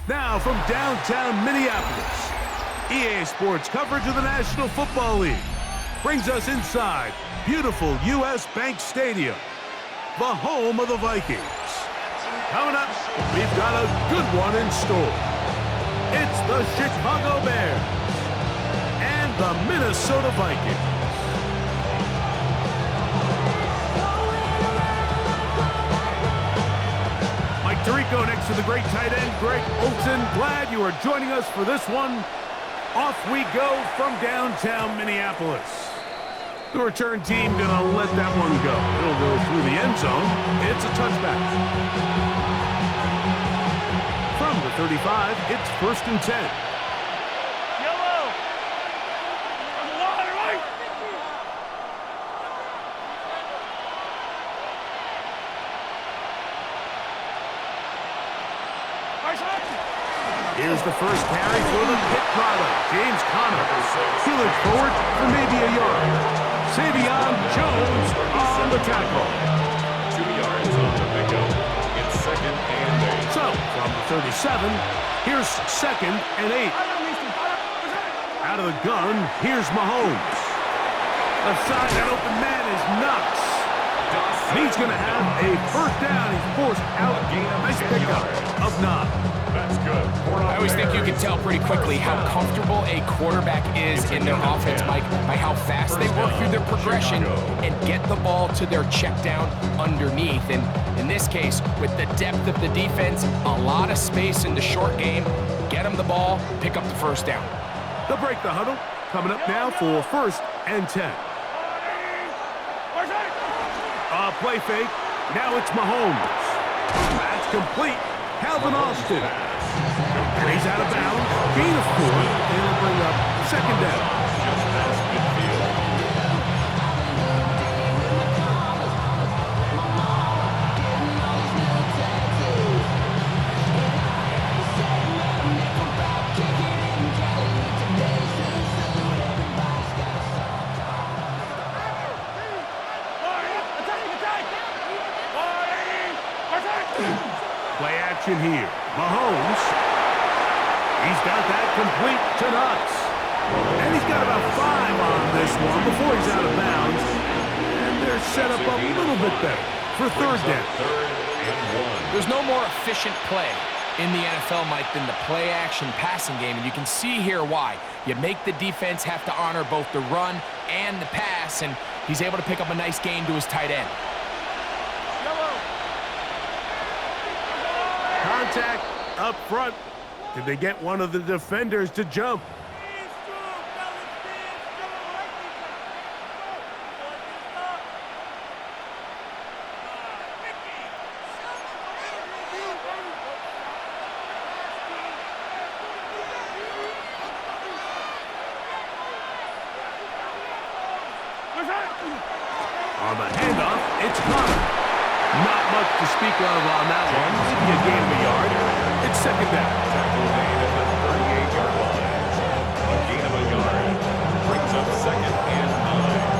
Now from downtown Minneapolis, EA Sports coverage of the National Football League brings us inside beautiful U.S. Bank Stadium, the home of the Vikings. Coming up, we've got a good one in store. It's the Chicago Bears and the Minnesota Vikings. Mike Tirico next to the great tight end, Greg Olsen. Glad you are joining us for this one. Off we go from downtown Minneapolis. The return team gonna let that one go. It'll go through the end zone. It's a touchback. From the 35, it's 1st and 10. Yellow! On the line, right? Here's the first carry for the Pitt product, James Conner. He'll it forward for maybe a yard. Savion Jones on the tackle. 2 yards on the pickup. It's 2nd and 8. So, from the 37, here's 2nd and 8. Out of the gun, here's Mahomes. Left side, that open man is Knox. And he's going to have a first down. He's forced out. Nice pickup of 9. That's good. I always think you can tell pretty quickly how comfortable a quarterback is in their offense, Mike, by how fast they work through their progression and get the ball to their check down underneath. And in this case, with the depth of the defense, a lot of space in the short game, get them the ball, pick up the first down. They'll break the huddle. Coming up now for 1st and 10. Play fake. Now it's Mahomes. That's complete. Calvin Austin. And he's out of bounds. Gain of 4. And it'll bring up 2nd down. Just past midfield. Play action here. Mahomes. He's got that complete to Knox. And he's got about 5 on this one before he's out of bounds. And they're set up a little bit better for 3rd down. 3rd and 1. There's no more efficient play in the NFL, Mike, than the play-action passing game, and you can see here why. You make the defense have to honor both the run and the pass, and he's able to pick up a nice gain to his tight end. Contact up front. Did they get one of the defenders to jump? On the handoff, it's Conner. Not much to speak of on that one. Maybe a gain of a yard. It's 2nd down. Tackle made at the 38-yard line. A gain of a yard. Brings up 2nd and 9.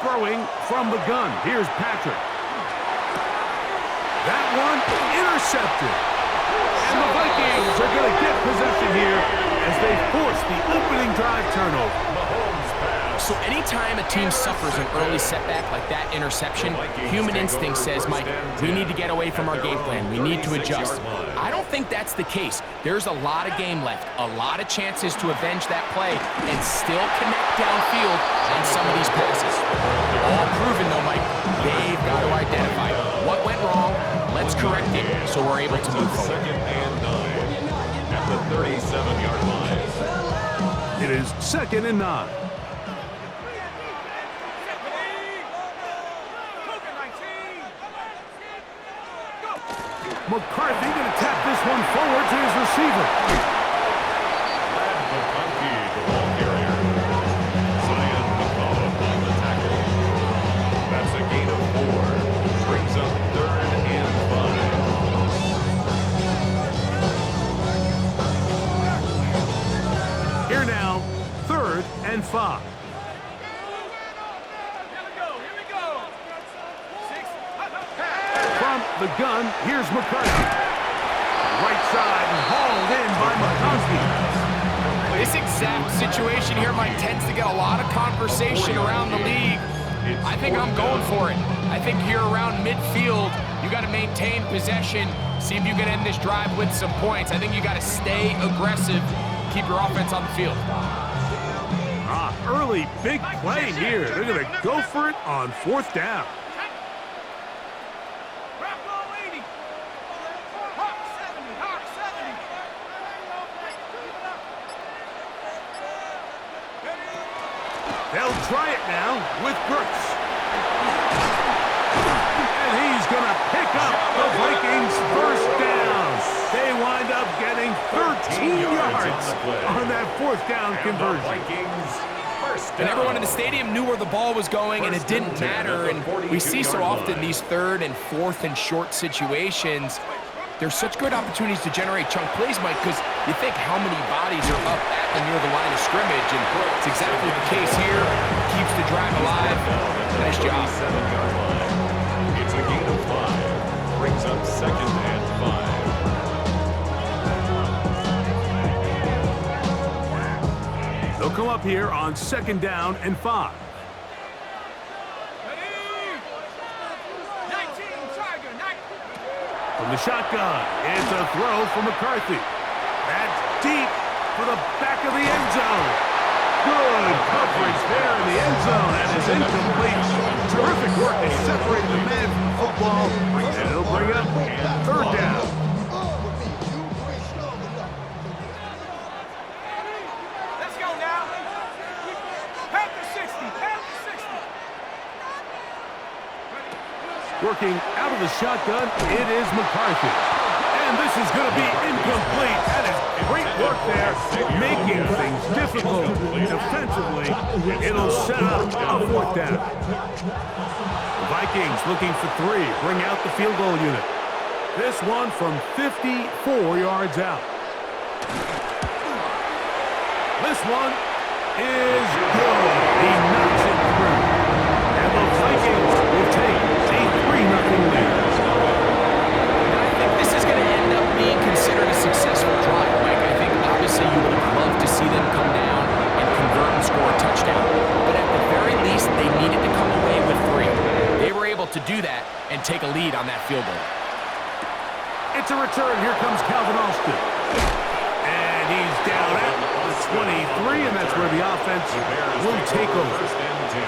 Throwing from the gun. Here's Patrick. That one intercepted. And the Vikings are going to get possession here as they force the opening drive turnover. Mahomes pass. So anytime a team suffers an early setback like that interception, human instinct says, Mike, we need to get away from our game plan. We need to adjust. I don't think that's the case. There's a lot of game left, a lot of chances to avenge that play and still connect downfield on some of these passes. All proven, though, Mike, they've got to identify what went wrong, let's correct it so we're able to move forward. 2nd and 9 at the 37-yard line. It is 2nd and 9. McCarthy going to tap this one forward to his receiver. McCarthy, the ball carrier. Zion McCullough on the tackle. That's a gain of 4. We're now 3rd and 5. From the gun, here's McCarthy. Right side hauled in by McConkey. This exact situation here, Mike, tends to get a lot of conversation around the league. I think I'm going for it. I think here around midfield, you got to maintain possession, see if you can end this drive with some points. I think you got to stay aggressive, keep your offense on the field. Early big play here. They're going to go for it on 4th down. They'll try it now with Brooks. And he's going to pick up the Vikings' 1st down. They wind up getting 13 yards on that 4th down conversion. And everyone in the stadium knew where the ball was going, and it didn't matter. And we see so often these 3rd and 4th and short situations, there's such good opportunities to generate chunk plays, Mike, because you think how many bodies are up at and near the line of scrimmage, and it's exactly the case here. Keeps the drive alive. Nice job. It's a gain of 5. Brings up 2nd and 5. They'll come up here on 2nd down and 5. From the shotgun, it's a throw for McCarthy. That's deep for the back of the end zone. Good coverage there in the end zone. That is incomplete. Terrific work in separating the man from the football. And it'll bring up 3rd down. Let's go now. Pack the 60. Pack the 60. Working out of the shotgun, it is McCarthy. And this is going to be incomplete. That is great work there, making things difficult defensively. It'll set up a 4th down. The Vikings looking for 3, bring out the field goal unit. This one from 54 yards out. This one is good. He knocks it through. And the Vikings will take a 3-0 lead. I think this is going to end up being considered a successful drive, Mike. I think obviously you would have loved to see them come down and convert and score a touchdown. But at the very least, they needed to come away with 3. They were able to do that and take a lead on that field goal. It's a return. Here comes Calvin Austin. And he's down at the 23, and that's where the offense will take over. 1st and 10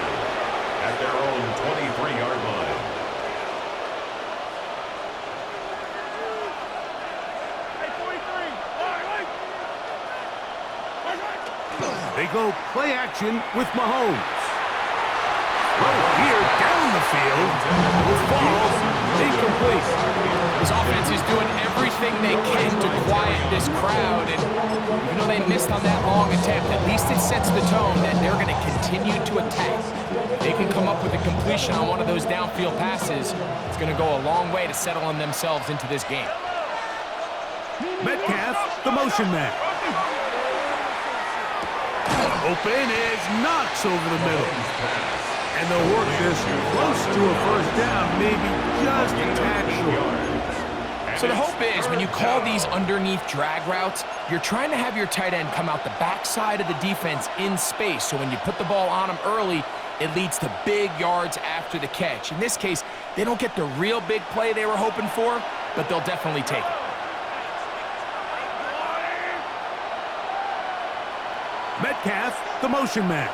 at their own 23-yard line. They go play action with Mahomes. Throw here down the field. Will fall incomplete. This offense is doing everything they can to quiet this crowd, and even though they missed on that long attempt, at least it sets the tone that they're going to continue to attack. If they can come up with a completion on one of those downfield passes, it's going to go a long way to settling themselves into this game. Metcalf, the motion man. Open is Knox over the middle. And they'll work this close to a 1st down, maybe just a tad short. So the hope is when you call these underneath drag routes, you're trying to have your tight end come out the backside of the defense in space. So when you put the ball on him early, it leads to big yards after the catch. In this case, they don't get the real big play they were hoping for, but they'll definitely take it. Metcalf, the motion man.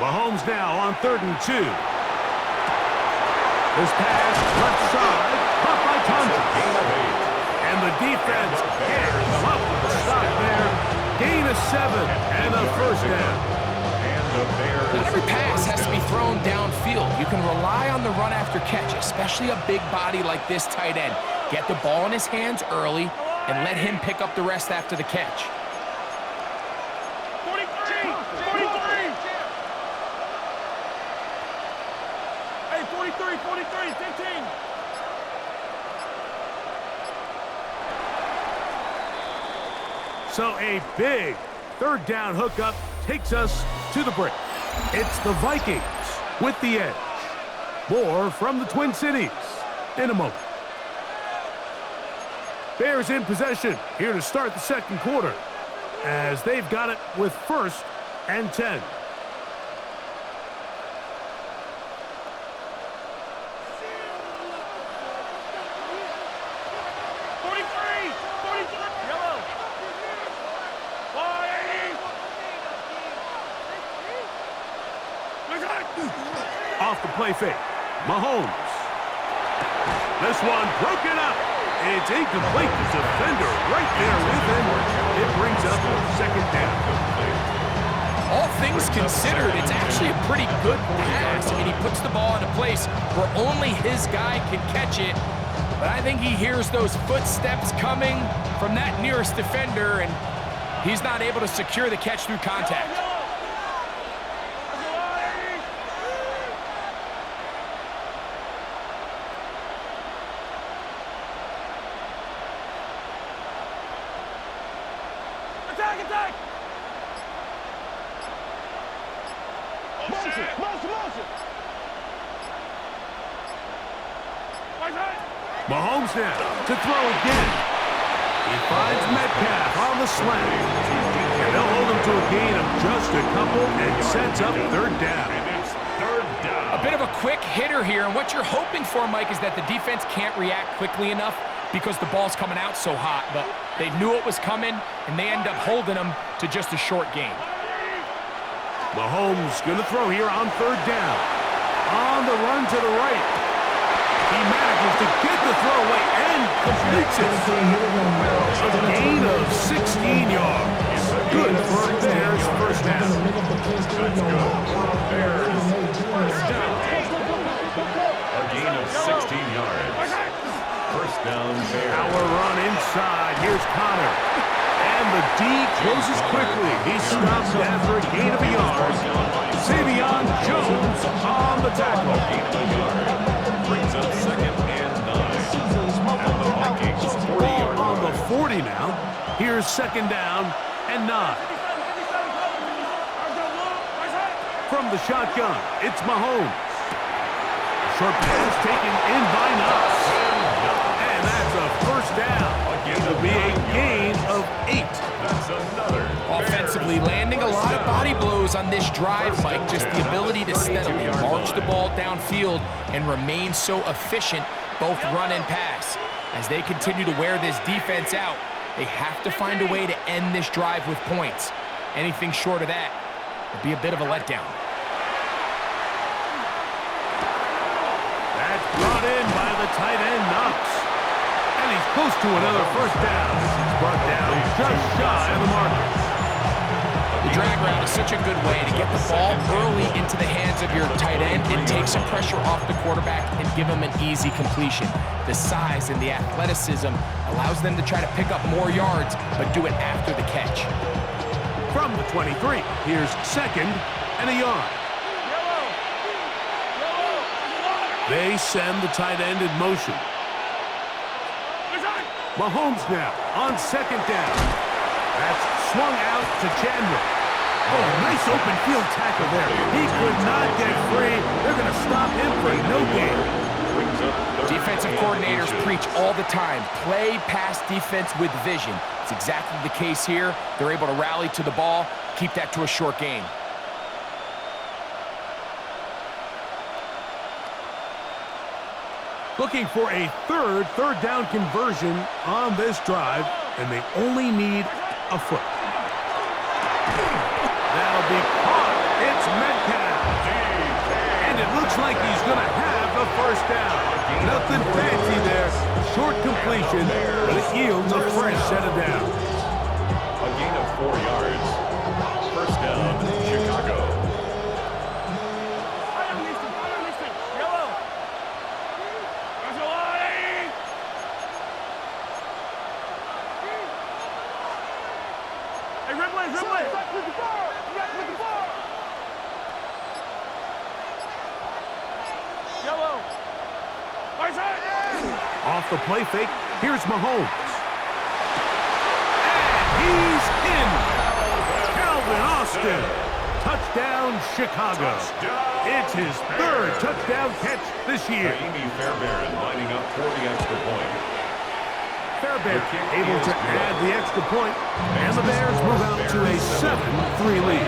Mahomes now on 3rd and 2. This pass left side, caught by Thompson. And the defense can't come up with a stop there. Gain of 7 and a 1st down. Not every pass has to be thrown downfield. You can rely on the run after catch, especially a big body like this tight end. Get the ball in his hands early and let him pick up the rest after the catch. 43! Hey, 43, 15. So a big third down hookup takes us to the break. It's the Vikings with the edge. More from the Twin Cities in a moment. Bears in possession here to start the second quarter as they've got it with 1st and 10. Off the play fake. Mahomes. This one broken up. It's incomplete. The defender right there with him. It brings up 2nd down. All things considered, it's actually a pretty good pass. I mean, he puts the ball in a place where only his guy can catch it. But I think he hears those footsteps coming from that nearest defender, and he's not able to secure the catch through contact. Mahomes now to throw again. He finds Metcalf on the slant. And they'll hold him to a gain of just a couple and sets up 3rd down. And it's 3rd down. A bit of a quick hitter here, and what you're hoping for, Mike, is that the defense can't react quickly enough because the ball's coming out so hot. But they knew it was coming, and they end up holding them to just a short gain. Mahomes going to throw here on 3rd down. On the run to the right. He manages to get the throw away and completes it. A gain of 16 yards. Good for Bears 1st down. That's good. Bears 1st down. A gain of 16 yards. 1st down, Bears. Our run inside. Here's Connor. And the D closes quickly. He stops after a gain of a yard. Savion Jones on the tackle. Gain of a yard. Brings up 2nd and 9. And the Vikings 40 Ball on the 40 now. Here's 2nd down and 9. From the shotgun, it's Mahomes. Short pass taken in by Knox. And that's a 1st down. It'll be a gain of 8. That's another. Offensively, landing a lot of body blows on this drive, Mike. Just the ability to steadily march the ball downfield and remain so efficient, both run and pass. As they continue to wear this defense out, they have to find a way to end this drive with points. Anything short of that would be a bit of a letdown. That's brought in by the tight end, Knox. And he's close to another 1st down. He's brought down just shy of the mark. The drag route is such a good way to get the ball early into the hands of your tight end and take some pressure off the quarterback and give him an easy completion. The size and the athleticism allows them to try to pick up more yards, but do it after the catch. From the 23, here's 2nd and a yard. They send the tight end in motion. Mahomes now on 2nd down. That's swung out to Chandler. Oh, nice open field tackle there. He could not get free. They're going to stop him for no gain. Defensive coordinators preach all the time, play pass defense with vision. It's exactly the case here. They're able to rally to the ball, keep that to a short gain. Looking for a third down conversion on this drive, and they only need a foot. That'll be caught. It's Metcalf. And it looks like he's going to have the 1st down. Nothing fancy there. Short completion, but it yields a fresh set of downs. A gain of 4 yards. 1st down, Chicago. Off the play fake, here's Mahomes. And He's in. Calvin Austin. Touchdown, Chicago. It's his third touchdown catch this year. Fairbairn lining up for the extra point. Fairbairn able to add the extra point, and the Bears move out to a 7-3 lead.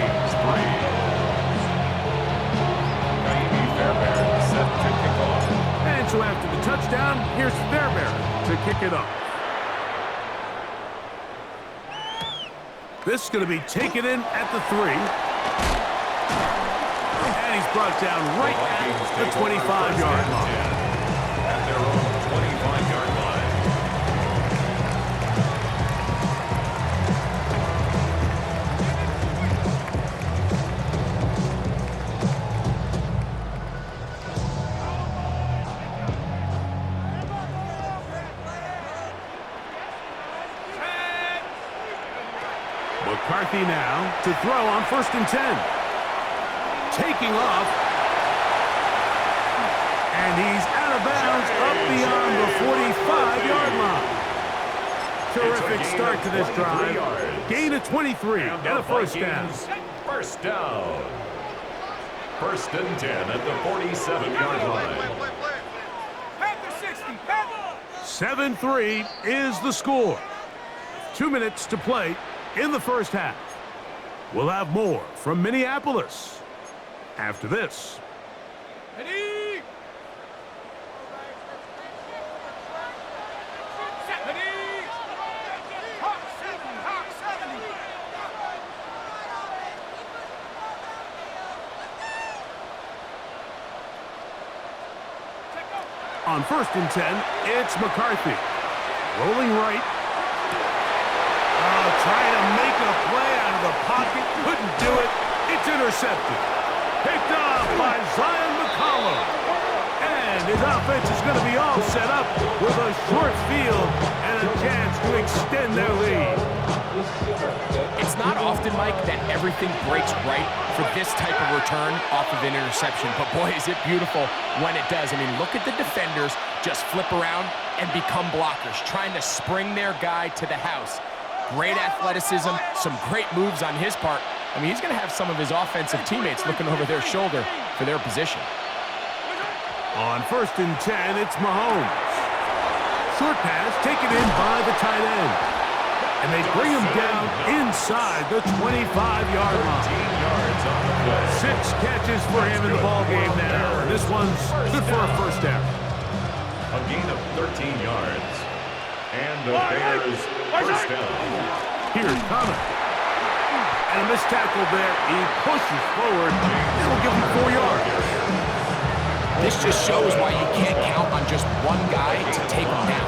Fairbairn set to kick off. And so after the touchdown, here's Fairbairn to kick it off. This is going to be taken in at the 3. And he's brought down right at the 25-yard line. At their own 25-yard line. McCarthy now to throw on 1st and 10. Taking off. And he's out of bounds up beyond the 45-yard line. Terrific start to this drive. Gain of 23 and a first down. First down. 1st and 10 at the 47-yard line. 7-3 is the score. 2 minutes to play in the first half. We'll have more from Minneapolis after this. Ready? Set, ready? Hawk 70, Hawk 70. On 1st and 10, it's McCarthy. Rolling right. Trying to make a play out of the pocket. Couldn't do it. It's intercepted. Picked off by Zion McCollum. And his offense is going to be all set up with a short field and a chance to extend their lead. It's not often, Mike, that everything breaks right for this type of return off of an interception. But boy, is it beautiful when it does. I mean, look at the defenders just flip around and become blockers, trying to spring their guy to the house. Great athleticism, some great moves on his part. I mean, he's going to have some of his offensive teammates looking over their shoulder for their position. On 1st and 10, it's Mahomes. Short pass taken in by the tight end. And they bring him down inside the 25-yard line. 6 catches for him in the ballgame now. This one's good for a first down. A gain of 13 yards. And the Bears first down. Here's Connor. And a missed tackle there. He pushes forward. It'll give him 4 yards. This just shows why you can't count on just one guy to take him down.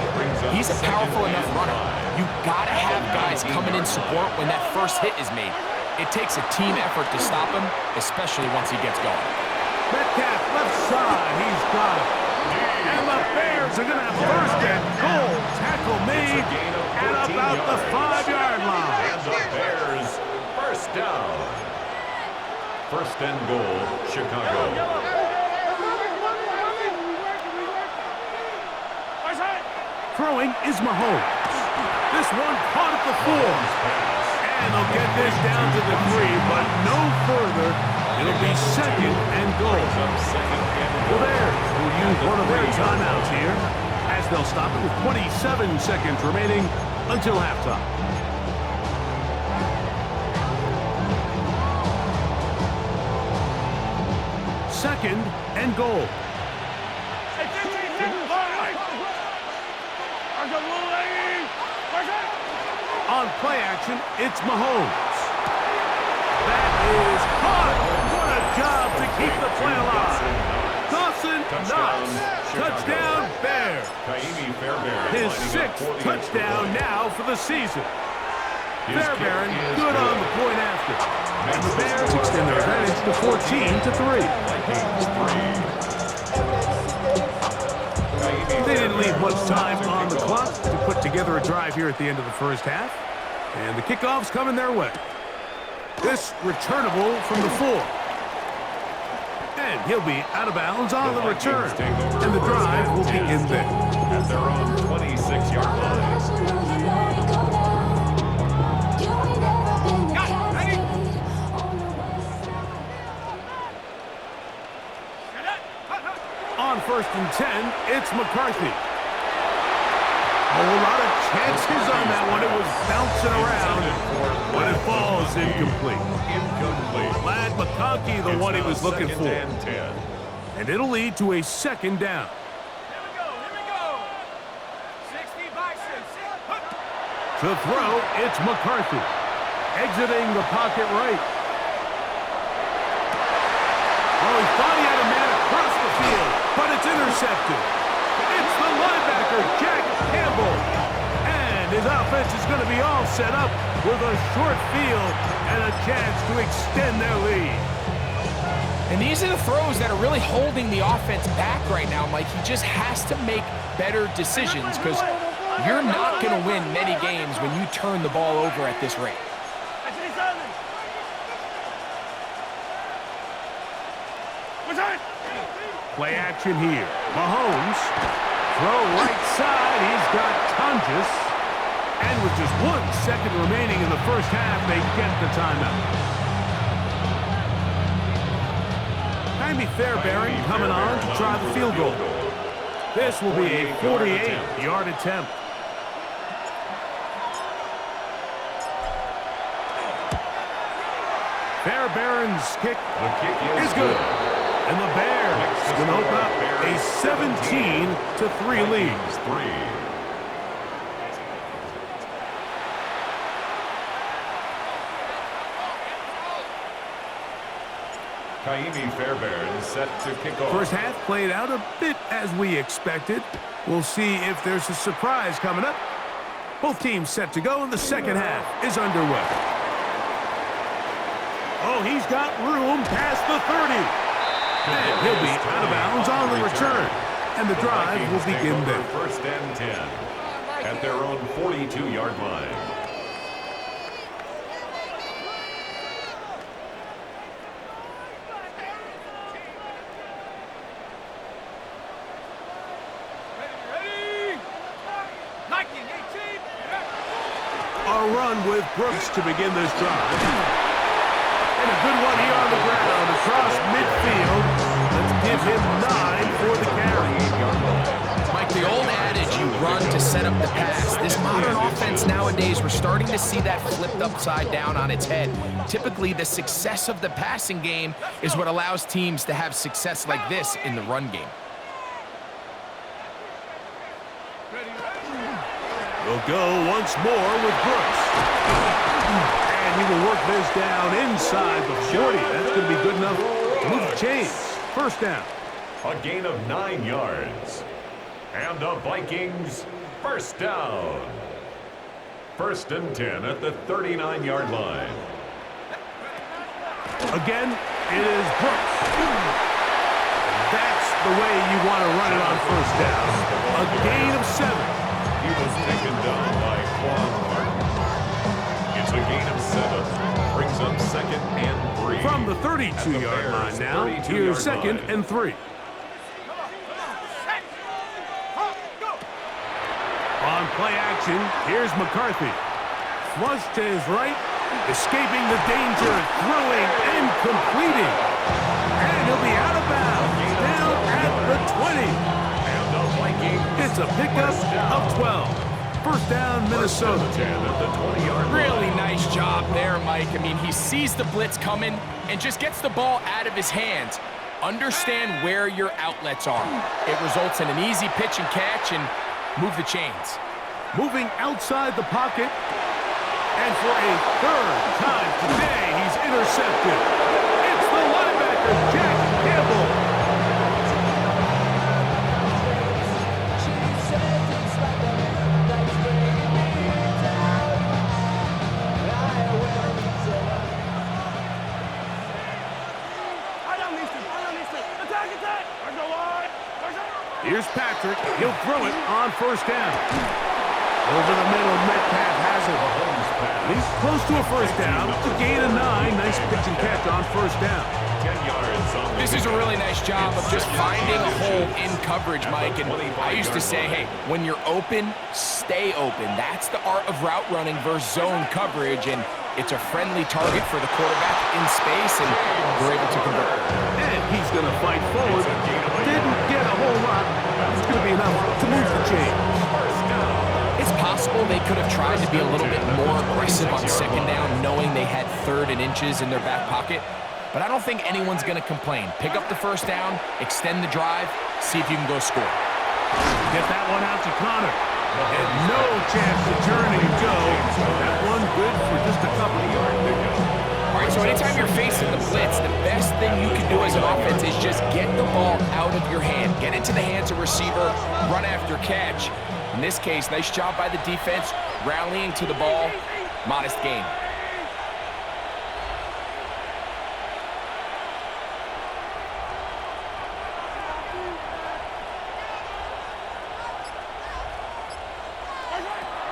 He's a powerful enough runner. You gotta have guys coming in support when that first hit is made. It takes a team effort to stop him, especially once he gets going. Metcalf left side. He's got it. And the Bears are going to have 1st and goal. Tackle made at about the 5-yard line. And the Bears first down. 1st and goal, Chicago. Throwing is Mahomes. This one caught at the 4. And they'll get this down to the 3, but no further. It'll be 2nd and goal. The Bears will use one of their timeouts here as they'll stop it with 27 seconds remaining until halftime. Second and goal. On play action, it's Mahomes. That is caught. What a job to keep the play alive. Dawson Knox. Touchdown, Bears. His 6th touchdown now for the season. Fairbairn good on the point after. And the Bears extend their advantage to 14-3. They didn't leave much time on the clock to put together a drive here at the end of the first half. And the kickoff's coming their way. This returnable from the 4. And he'll be out of bounds on the return. And the drive will begin there. At their own 26-yard line. first and 10, it's McCarthy. A whole lot of chances on that one. It was bouncing around, but it falls incomplete. Glad McConkey the one he was looking for. And it'll lead to a second down. Here we go. 60 by 6. To throw, it's McCarthy. Exiting the pocket right. Oh, he thought he had a man across the field, but it's intercepted. It's the linebacker, Jack Campbell. And his offense is going to be all set up with a short field and a chance to extend their lead. And these are the throws that are really holding the offense back right now, Mike. He just has to make better decisions because you're not going to win many games when you turn the ball over at this rate. Play action here. Mahomes. Throw right side. He's got Tonjes. And with just 1 second remaining in the first half, they get the timeout. Jaime Fairbairn coming on to try the field goal. This will be a 48-yard attempt. Fairbairn's kick is good. And the Bears going to open up a 17-3 lead. Jaime Fairbairn set to kick off. First half played out a bit as we expected. We'll see if there's a surprise coming up. Both teams set to go, and the second half is underway. Oh, he's got room past the 30. And he'll be out of bounds on the return. And the drive will begin there. First and 10 at their own 42-yard line. A run with Brooks to begin this drive. And a good one here on the ground across midfield. Let's give him 9 for the carry. Mike, the old adage, you run to set up the pass. This modern offense nowadays, we're starting to see that flipped upside down on its head. Typically, the success of the passing game is what allows teams to have success like this in the run game. We'll go once more with Brooks. And he will work this down inside the 40. That's going to be good enough to move the chains. First down. A gain of 9 yards. And the Vikings first down. First and 10 at the 39-yard line. Again, it is Brooks. That's the way you want to run it on first down. A gain of 7. He was taken down by Quan Martin. It's a gain of 7. Brings up second and 3. From the 32-yard line now, here's second and 3. On play action, here's McCarthy. Flush to his right, escaping the danger, throwing and completing. And he'll be out of bounds, down at the 20. And the Vikings. It's a pickup of 12. First down, Minnesota. 10 at the 20-yard line. Really nice job there, Mike. I mean, he sees the blitz coming and just gets the ball out of his hands. Understand where your outlets are. It results in an easy pitch and catch and move the chains. Moving outside the pocket. And for a third time today, he's intercepted. It's the linebacker, Jack Campbell. Here's Patrick. He'll throw it on first down. Over the middle, Metcalf has it. He's close to a first down. It's a gain of 9. Nice pitch and catch on first down. 10 yards on This is a really nice job of just finding a hole in coverage, Mike. And I used to say, hey, when you're open, stay open. That's the art of route running versus zone coverage. And it's a friendly target for the quarterback in space, and we're able to convert. And he's going to fight forward. Didn't get a whole lot be enough to move the chains. It's possible they could have tried to be a little bit more aggressive on second down, knowing they had 3rd and inches in their back pocket. But I don't think anyone's going to complain. Pick up the first down, extend the drive, see if you can go score. Get that one out to Connor. And no chance to turn and go. That one good for just a couple of yards. All right, so anytime you're facing the blitz, the best thing you can do as an offense is just get the ball out of your hand. Get into the hands of receiver, run after catch. In this case, nice job by the defense, rallying to the ball. Modest gain.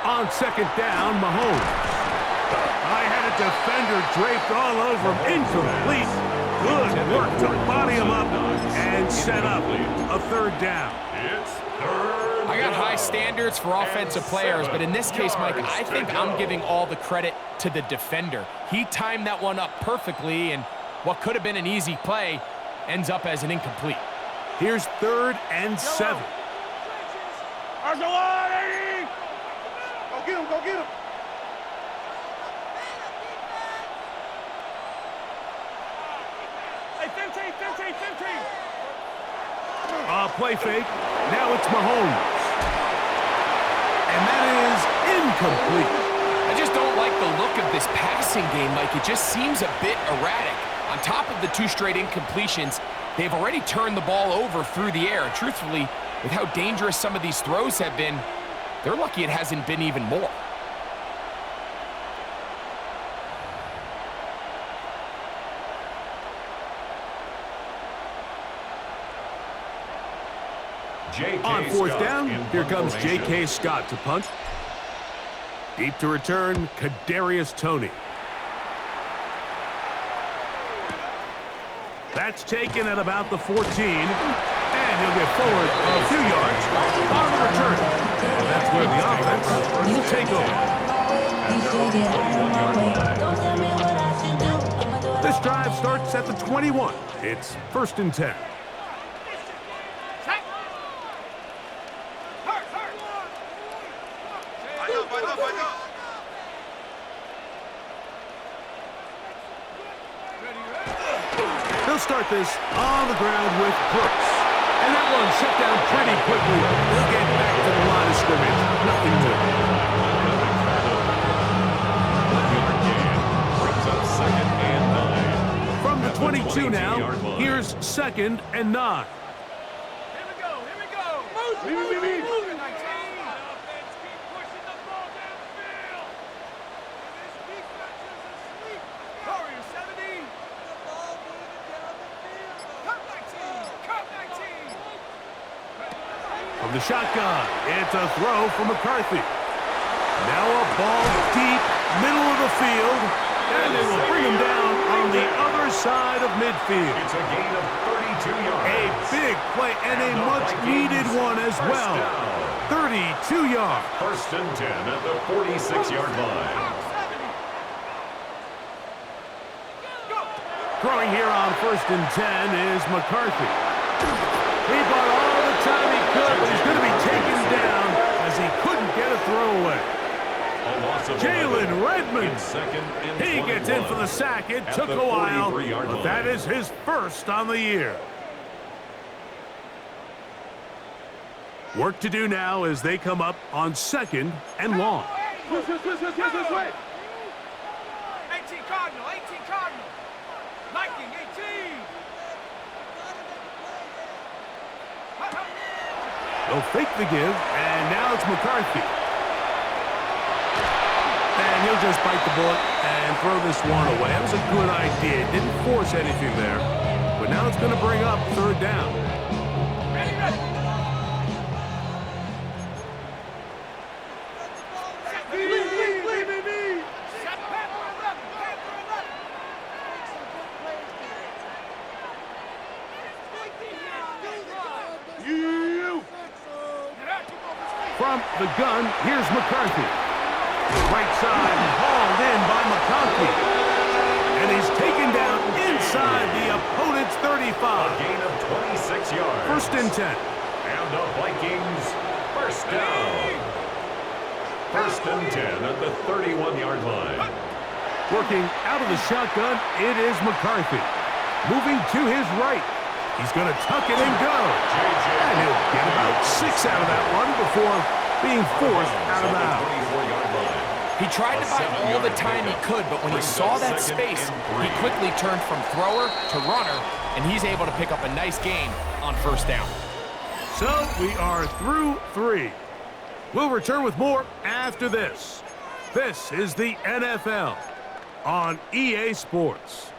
On second down, Mahomes. I had a defender draped all over him. Incomplete. Good work to body him up and set up a 3rd down. It's 3rd. I got high standards for offensive players, but in this case, Mike, I think I'm giving all the credit to the defender. He timed that one up perfectly, and what could have been an easy play ends up as an incomplete. Here's 3rd and 7. Go get him. Hey, 15. Play fake. Now it's Mahomes. And that is incomplete. I just don't like the look of this passing game, Mike. It just seems a bit erratic. On top of the 2 straight incompletions, they've already turned the ball over through the air. And truthfully, with how dangerous some of these throws have been, they're lucky it hasn't been even more. On 4th down, here comes J.K. Scott to punt. Deep to return, Kadarius Toney. That's taken at about the 14. And he'll get forward a few yards on the return. And that's where the offense will take over. This drive starts at the 21. It's 1st and 10. They'll start this on the ground with Brooks. And that one shut down pretty quickly. They'll get back to the line of scrimmage. Nothing new. From the 22 now, here's 2nd and 9. Here we go. Move. From the shotgun, it's a throw from McCarthy. Now a ball deep, middle of the field, and they will bring him down on the other side of midfield. It's a gain of 32 yards. A big play and a much-needed one as well. 32 yards. 1st and 10 at the 46-yard line. Throwing here on 1st and 10 is McCarthy. He bought all the time he could, but he's going to be taken down as he couldn't get a throwaway. Jalen Redmond. He gets in for the sack. It took a while, but that is his 1st on the year. Work to do now as they come up on 2nd and long. 18 Cardinal. 18 Cardinal. Liking 18. They'll fake the give, and now it's McCarthy. And he'll just bite the bullet and throw this one away. That was a good idea. Didn't force anything there. But now it's going to bring up 3rd down. Ready. Lead. Set Panther 11. From the gun, here's McCarthy. Right side, hauled in by McConkey. And he's taken down inside the opponent's 35. A gain of 26 yards. 1st and 10. And the Vikings, first down. First and 10 at the 31-yard line. Working out of the shotgun, it is McCarthy. Moving to his right. He's going to tuck it and go. And he'll get about 6 out of that one before being forced out of bounds. He tried to buy all the time he could, but when he saw that space, he quickly turned from thrower to runner, and he's able to pick up a nice gain on first down. So we are through 3. We'll return with more after this. This is the NFL on EA Sports.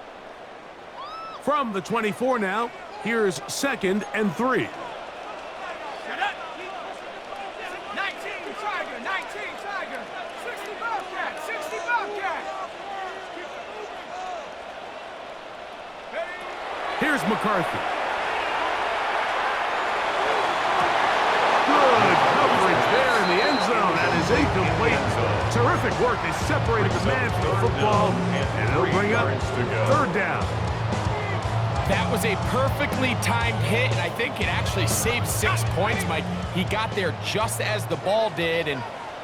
From the 24 now, here's 2nd and 3. 19 Tiger, 19 Tiger, 60 Bobcat, 60 Bobcat. Here's McCarthy. Good coverage there in the end zone. That is incomplete. Terrific work. They separated the man from the football, and it'll bring up 3rd down. That was a perfectly timed hit, and I think it actually saved 6 points, Mike. He got there just as the ball did, and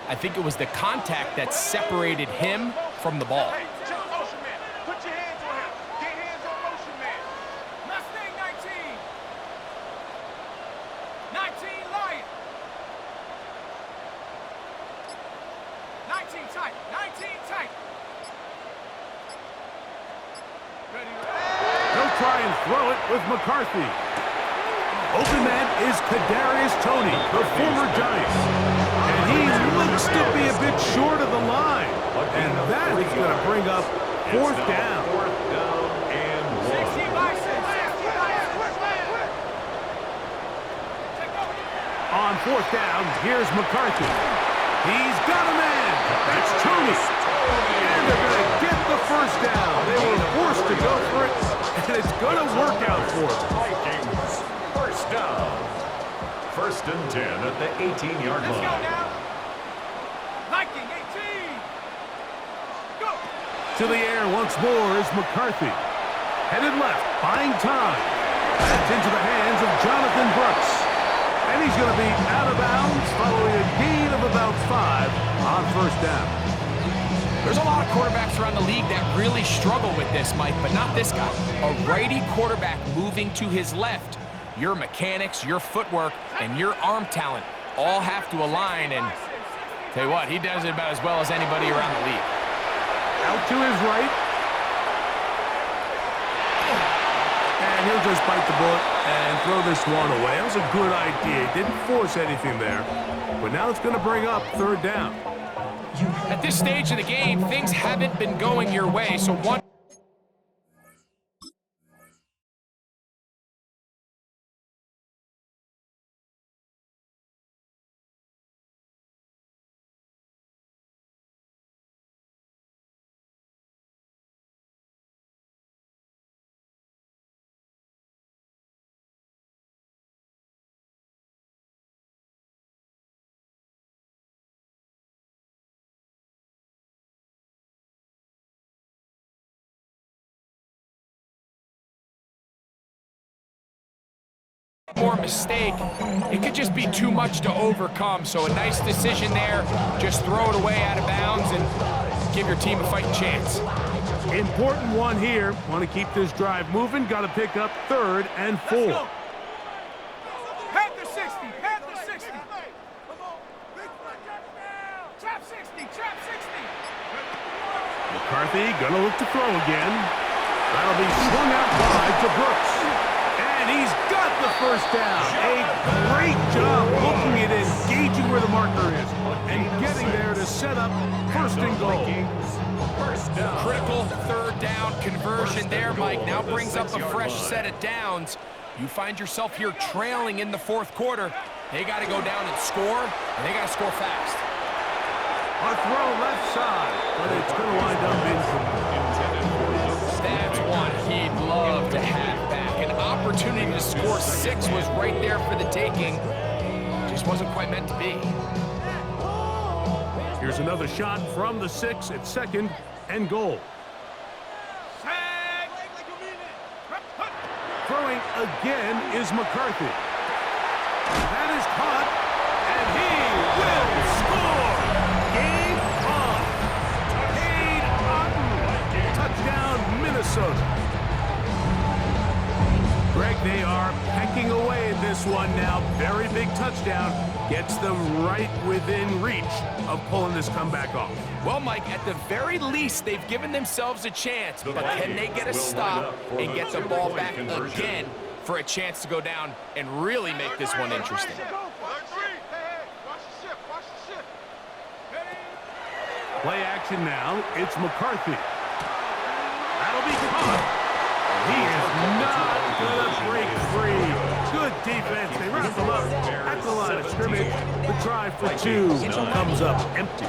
I think it was the contact that separated him from the ball. Hey, check motion man. Put your hands on him. Get hands on motion man. Mustang 19. 19 Lion. 19 tight. 19 tight. Ready. They'll try and throw it with McCarthy. Open man is Kadarius Toney, the former Giant. And he looks to be a bit short of the line. And that is going to bring up 4th down. 4th down and 1. 60 Bison. 60 Bison. On 4th down, here's McCarthy. He's got a man. That's Toney. And they're going to get the first down. They were forced to go for it, and it's going to work out for them. Vikings, first down. First and 10 at the 18-yard Let's go line. now. Viking 18. Go. To the air once more is McCarthy. Headed left, buying time. That's into the hands of Jonathan Brooks. And he's going to be out of bounds following a gain of about 5 on first down. There's a lot of quarterbacks around the league that really struggle with this, Mike, but not this guy. A righty quarterback moving to his left. Your mechanics, your footwork, and your arm talent all have to align, and tell you what, he does it about as well as anybody around the league. Out to his right. And he'll just bite the bullet and throw this one away. That was a good idea. Didn't force anything there. But now it's going to bring up 3rd down. At this stage of the game, things haven't been going your way, so one... more mistake, it could just be too much to overcome. So a nice decision there. Just throw it away out of bounds and give your team a fighting chance. Important one here. Want to keep this drive moving. Got to pick up 3rd and 4. Panther 60. Panther 60. Trap 60. Trap 60. McCarthy going to look to throw again. That'll be swung out wide to Brooks. And he's got the first down. A great job looking at it, gauging where the marker is, and getting there to set up 1st and goal. Critical 3rd down conversion there, Mike. Now brings up a fresh set of downs. You find yourself here trailing in the 4th quarter. They got to go down and score, and they got to score fast. A throw left side, but it's going to wind up incomplete. That's one he'd love to have back. An opportunity to score 6 was right there for the taking. Just wasn't quite meant to be. Here's another shot from the 6 at 2nd and goal. Throwing again is McCarthy. That caught, and he will score. Game on. Cade Otton. Touchdown, Minnesota. Greg, they are pecking away at this one now. Very big touchdown. Gets them right within reach of pulling this comeback off. Well, Mike, at the very least, they've given themselves a chance. But can they get a stop and get the ball back again for a chance to go down and really make this one interesting? Play action now. It's McCarthy. That'll be caught. He is not going to break free. Good defense. They wrap him up at the line of scrimmage. The try for two comes up empty.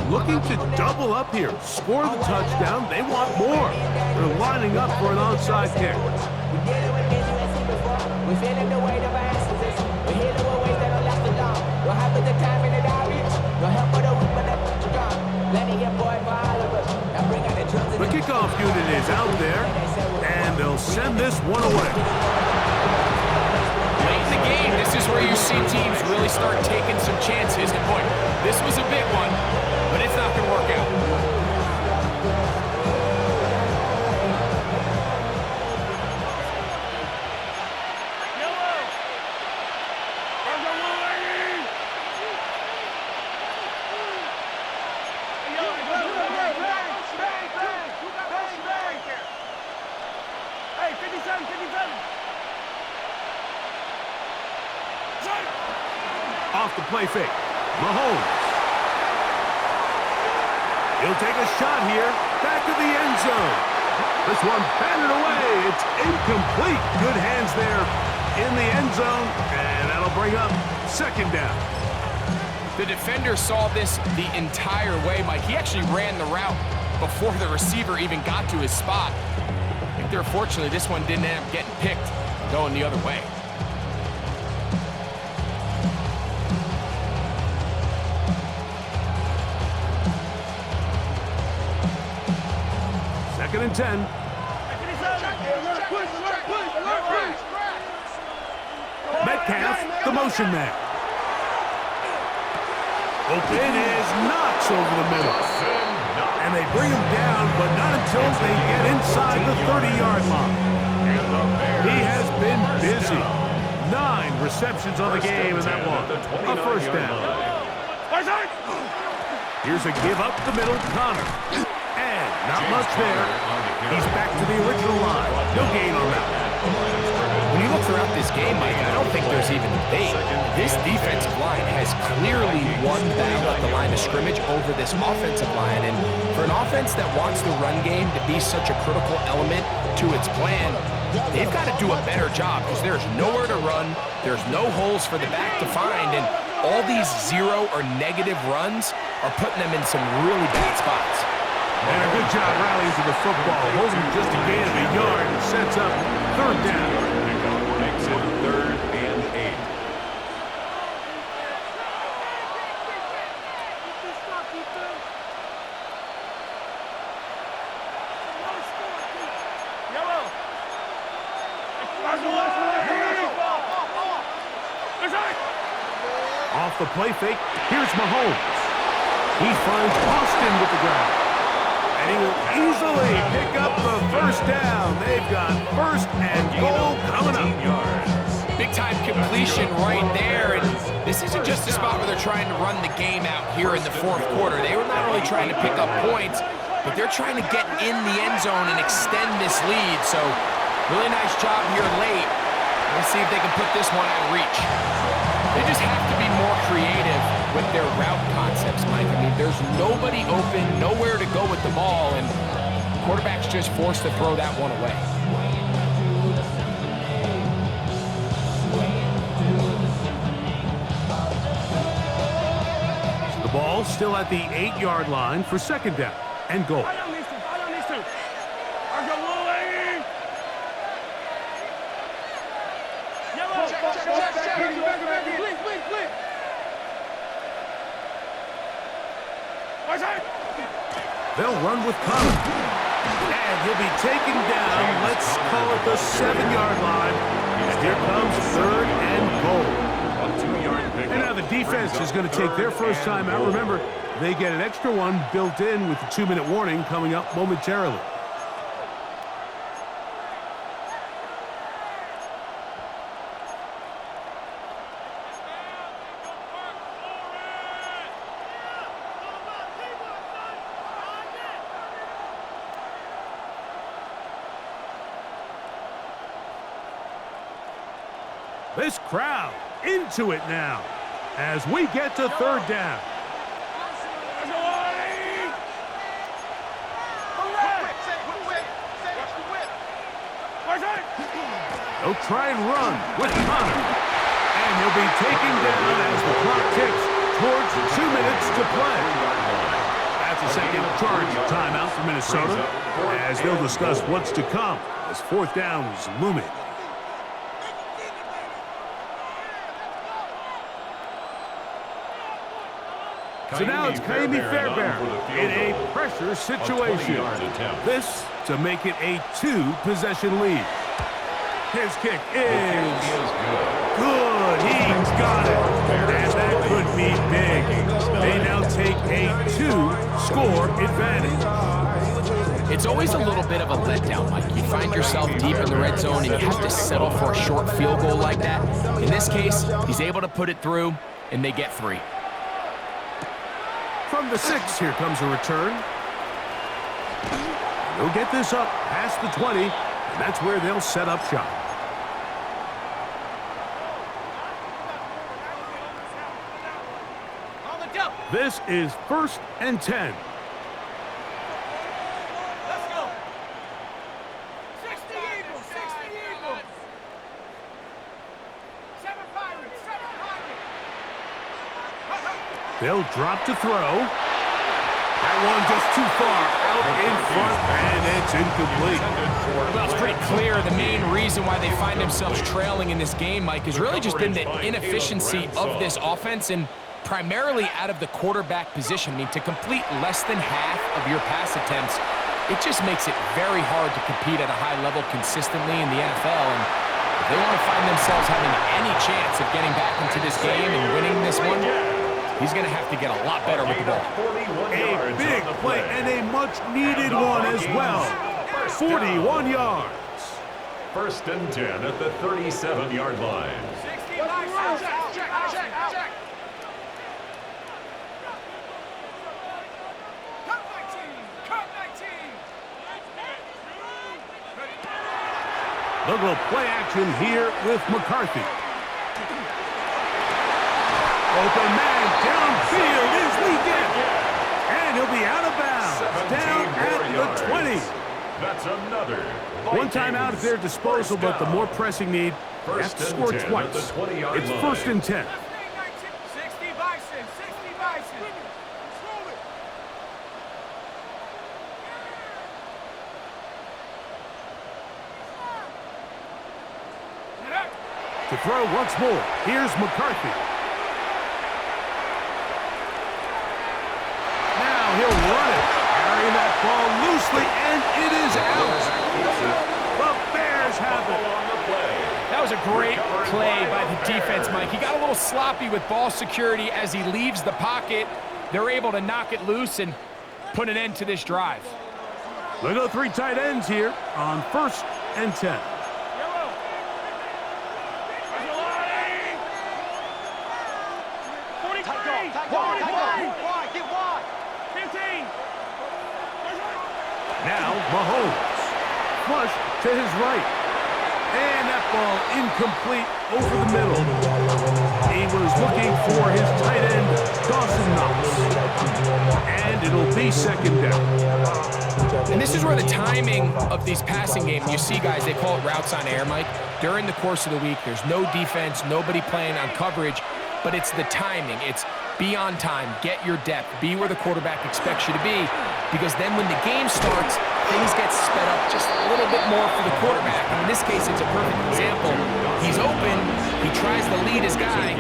Looking to double up here. Score the touchdown. They want more. They're lining up for an onside kick. We're feeling the weight of our ancestors. We're healing with ways that don't last for long. What happened to time in the diaries? No help for the weak, but the strong. Letting your boy for all of us. Now bring out the drums. The kickoff unit is out there, and they'll send this one away. Late in the game, this is where you see teams really start taking some chances. And boy, this was a big one, but it's not going to work out. Off the play fake. Mahomes. He'll take a shot here. Back to the end zone. This one batted away. It's incomplete. Good hands there in the end zone. And that'll bring up second down. The defender saw this the entire way, Mike. He actually ran the route before the receiver even got to his spot. I think they're fortunately this one didn't end up getting picked, going the other way. Second and 10. Metcalf, the motion man. Open is Knox over the middle. And they bring him down, but not until they get inside the 30-yard line. He has been busy. 9 receptions on the game, and that one, a first down. Here's a give up the middle, Connor. And not much there. He's back to the original line. No gain on that. When you look throughout this game, Mike, I don't think there's even debate. This defensive line has clearly won battle at the line of scrimmage over this offensive line. And for an offense that wants the run game to be such a critical element to its plan, they've got to do a better job because there's nowhere to run. There's no holes for the back to find. And all these zero or negative runs are putting them in some really bad spots. And a good job rallying to the football. Holding just a gain of a yard and sets up third down. Makes it 3rd and 8. Off the play fake, here's Mahomes. He finds Austin with the ground. And he will easily pick up the first down. They've got first and goal coming up. Big-time completion right there. And this isn't just a spot where they're trying to run the game out here in the fourth quarter. They were not only trying to pick up points, but they're trying to get in the end zone and extend this lead. So really nice job here late. Let's see if they can put this one out of reach. They just have to be more creative with their route concepts, Mike. I mean, there's nobody open, nowhere to go with the ball, and the quarterback's just forced to throw that one away. So the ball still at the 8-yard line for second down and goal. They'll run with Connor. And he'll be taken down, let's call it the 7-yard line. And here comes 3rd and goal. A 2-yard pickup. And now the defense is going to take their first time out. Remember, they get an extra one built in with the 2-minute warning coming up momentarily. This crowd into it now as we get to 3rd down. They'll try and run with Connor. And he'll be taken down as the clock ticks towards 2 minutes to play. That's a second charge timeout for Minnesota as they'll discuss what's to come as 4th down is looming. So now it's Kaimi Fairbairn in a pressure situation. This to make it a 2-possession lead. His kick is good. He got it. And that could be big. They now take a 2-score advantage. It's always a little bit of a letdown, Mike. You find yourself deep in the red zone and you have to settle for a short field goal like that. In this case, he's able to put it through, and they get 3. From the 6, here comes a return. They'll get this up past the 20, and that's where they'll set up shop. This is 1st and 10. Let's go. 60 Eagles, 60 Eagles. 7 Pirates, 7 Pirates. They'll drop to throw. That one just too far out in front, and it's incomplete. Well, it's pretty clear the main reason why they find themselves trailing in this game, Mike, has really just been the inefficiency of this offense and primarily out of the quarterback position. I mean, to complete less than half of your pass attempts, it just makes it very hard to compete at a high level consistently in the NFL. And if they want to find themselves having any chance of getting back into this game and winning this one, he's going to have to get a lot better with the ball. A big play and a much-needed one as well. 41 yards. 1st and 10 at the 37-yard line. 60 Bison, check. Cut 19. They'll go play action here with McCarthy. Open man downfield is Weekend. And he'll be out of bounds. Down at the 20. That's another. One timeout at their disposal, but the more pressing need, they have to score twice. It's 1st and 10. 60 Bison, 60 Bison. To throw once more, here's McCarthy. Now he'll run it, carrying that ball loosely, and it is out. The Bears have it. That was a great play by the defense, Mike. He got a little sloppy with ball security as he leaves the pocket. They're able to knock it loose and put an end to this drive. They go 3 tight ends here on 1st and 10. Now Mahomes, flush to his right. And that ball incomplete over the middle. He was looking for his tight end, Dawson Knox. And it'll be 2nd down. And this is where the timing of these passing games, you see guys, they call it routes on air, Mike. During the course of the week, there's no defense, nobody playing on coverage, but it's the timing. It's be on time, get your depth, be where the quarterback expects you to be, because then when the game starts, things get sped up just a little bit more for the quarterback. And in this case, it's a perfect example. He's open, he tries to lead his guy,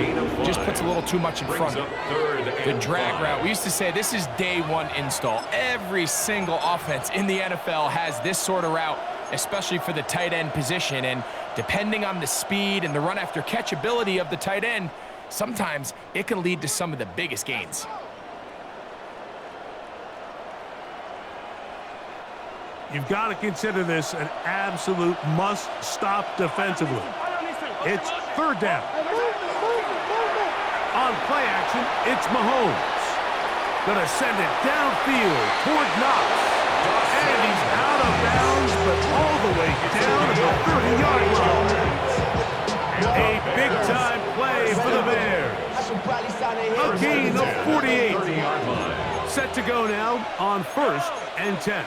just puts a little too much in front of him. The drag route, we used to say this is day 1 install. Every single offense in the NFL has this sort of route especially for the tight end position. And depending on the speed and the run after catch ability of the tight end, sometimes it can lead to some of the biggest gains. You've got to consider this an absolute must-stop defensively. It's third down. On play action, it's Mahomes. Gonna send it downfield toward Knox. And he's out of bounds, but all the way down at the 30-yard line. A big-time play for the Bears. A gain of 48. Set to go now on 1st and 10.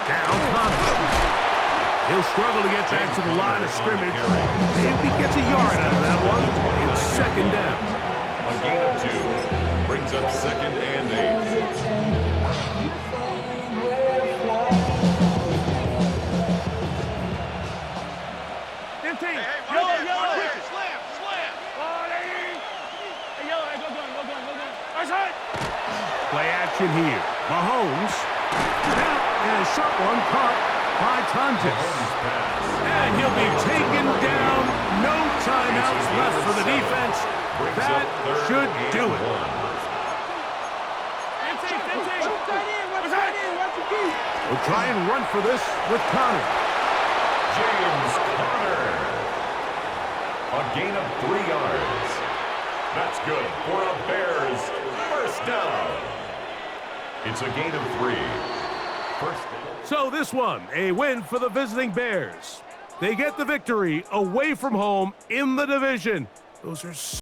Down Conklin. He'll struggle to get back to the line of scrimmage. Maybe gets a yard out of that one. It's second down. A gain of 2 brings up 2nd and 8. 15. Yo, slam. Oh, lady. Hey, yo, go gun. Play action here. Mahomes. Now, and a short one caught by Tonjes. And he'll be taken down. No timeouts left for the defense. That should do it. We'll try and run for this with Connor. James Conner. A gain of 3 yards. That's good for a Bears first down. It's a gain of 3. First down. So this one, a win for the visiting Bears. They get the victory away from home in the division. Those are